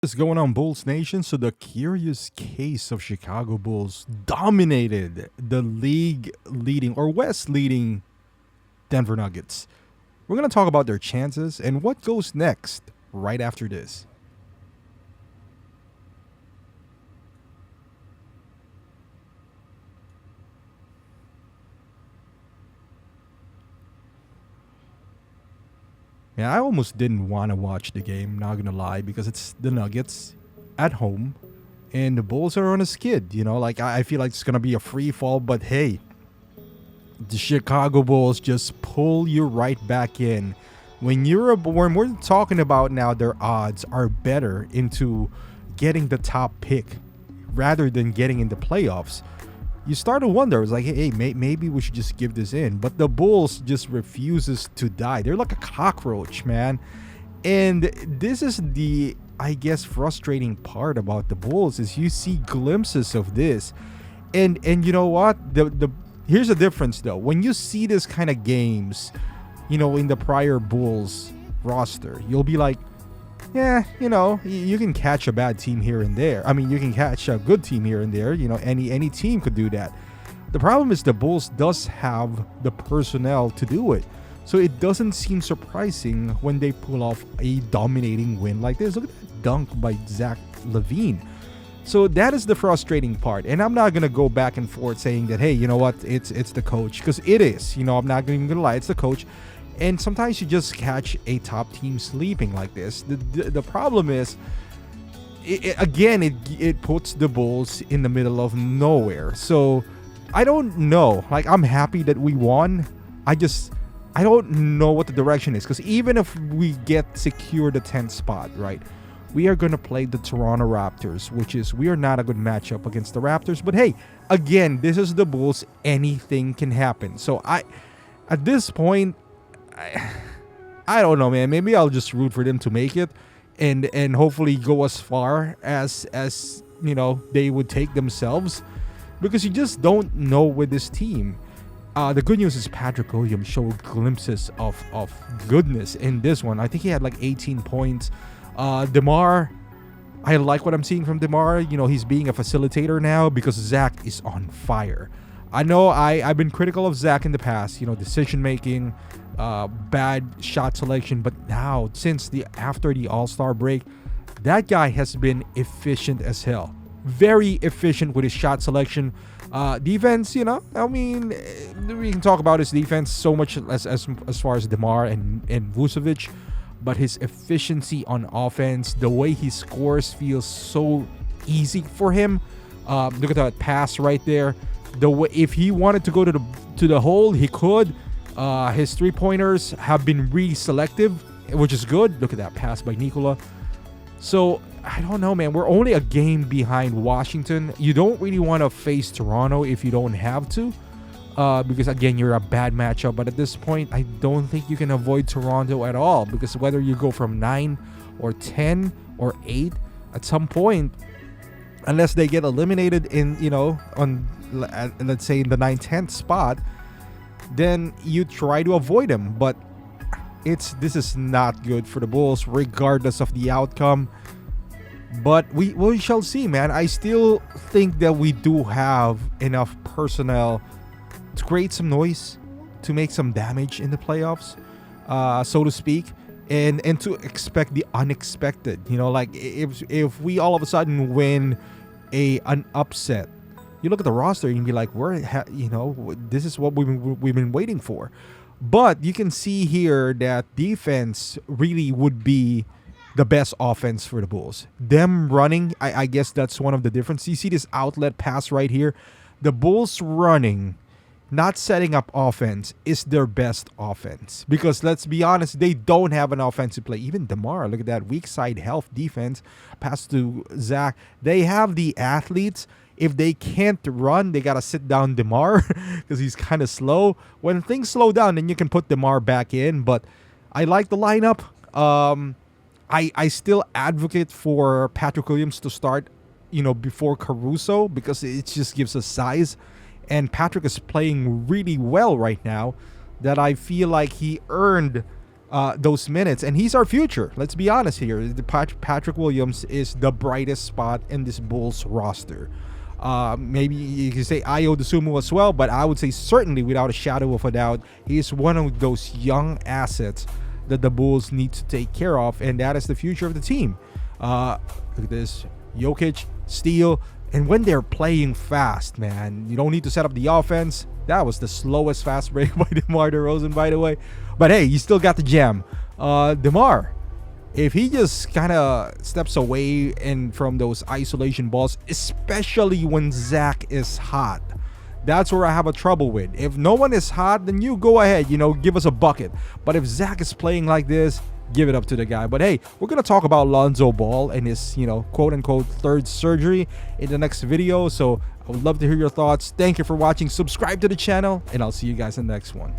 What's going on, Bulls Nation? So the curious case of Chicago Bulls dominated the league leading or West leading Denver Nuggets. We're going to talk about their chances and what goes next right after this. Yeah, I almost didn't want to watch the game, not going to lie, because it's the Nuggets at home and the Bulls are on a skid. Like I feel like it's going to be a free fall, but hey, the Chicago Bulls just pull you right back in. When we're talking about now, their odds are better into getting the top pick rather than getting in the playoffs. You start to wonder. It's like, hey, maybe we should just give this in. But the Bulls just refuses to die. They're like a cockroach, man. And this is the, I guess, frustrating part about the Bulls is you see glimpses of this. And you know what? The here's the difference though. When you see this kind of games, in the prior Bulls roster, you'll be like, yeah, you can catch a bad team here and there. I mean, you can catch a good team here and there. Any team could do that. The problem is the Bulls does have the personnel to do it. So it doesn't seem surprising when they pull off a dominating win like this. Look at that dunk by Zach LaVine. So that is the frustrating part. And I'm not going to go back and forth saying that, hey, you know what, it's the coach. Because it is. I'm not even going to lie, it's the coach. And sometimes you just catch a top team sleeping like this. The problem is, it puts the Bulls in the middle of nowhere. So I don't know. Like, I'm happy that we won. I don't know what the direction is. Because even if we secure the 10th spot, right, we are going to play the Toronto Raptors, we are not a good matchup against the Raptors. But hey, again, this is the Bulls. Anything can happen. So at this point, I don't know, man. Maybe I'll just root for them to make it and hopefully go as far as they would take themselves, because you just don't know with this team. The good news is Patrick Williams showed glimpses of goodness in this one. I think he had like 18 points. DeMar, I like what I'm seeing from DeMar. He's being a facilitator now because Zach is on fire. I know I've been critical of Zach in the past, decision making, bad shot selection, but now after the All-Star break, that guy has been efficient as hell. Very efficient with his shot selection. Defense, I mean, we can talk about his defense so much as far as DeMar and Vucevic, but his efficiency on offense, the way he scores feels so easy for him. Look at that pass right there. The way, if he wanted to go to the hole, he could. His 3-pointers have been really selective, which is good. Look at that pass by Nikola. So I don't know, man. We're only a game behind Washington. You don't really want to face Toronto if you don't have to, because again, you're a bad matchup. But at this point, I don't think you can avoid Toronto at all, because whether you go from 9 or 10 or 8, at some point, unless they get eliminated in let's say in the 9th-10th spot, then you try to avoid them. But this is not good for the Bulls regardless of the outcome. But we shall see, man. I still think that we do have enough personnel to create some noise, to make some damage in the playoffs, so to speak, and to expect the unexpected. Like if we all of a sudden win an upset, you look at the roster and you be like, this is what we've been waiting for. But you can see here that defense really would be the best offense for the Bulls. Them running, I guess that's one of the differences. You see this outlet pass right here. The Bulls running, not setting up offense, is their best offense. Because let's be honest, they don't have an offensive play. Even DeMar, look at that weak side health defense. Pass to Zach. They have the athletes. If they can't run, they got to sit down DeMar because he's kind of slow. When things slow down, then you can put DeMar back in. But I like the lineup. I still advocate for Patrick Williams to start, before Caruso, because it just gives us size. And Patrick is playing really well right now, that I feel like he earned those minutes, and he's our future. Let's be honest here. Patrick Williams is the brightest spot in this Bulls roster. Maybe you can say Ayo Dosunmu as well, but I would say certainly, without a shadow of a doubt, he's one of those young assets that the Bulls need to take care of, and that is the future of the team. Look at this. Jokic, steal, and when they're playing fast, man, you don't need to set up the offense. That was the slowest fast break by DeMar DeRozan, by the way. But hey, you still got the jam. DeMar, if he just kind of steps away and from those isolation balls, especially when Zach is hot, that's where I have a trouble with. If no one is hot, then you go ahead, give us a bucket. But if Zach is playing like this, give it up to the guy. But hey, we're going to talk about Lonzo Ball and his, quote-unquote third surgery in the next video. So I would love to hear your thoughts. Thank you for watching. Subscribe to the channel, and I'll see you guys in the next one.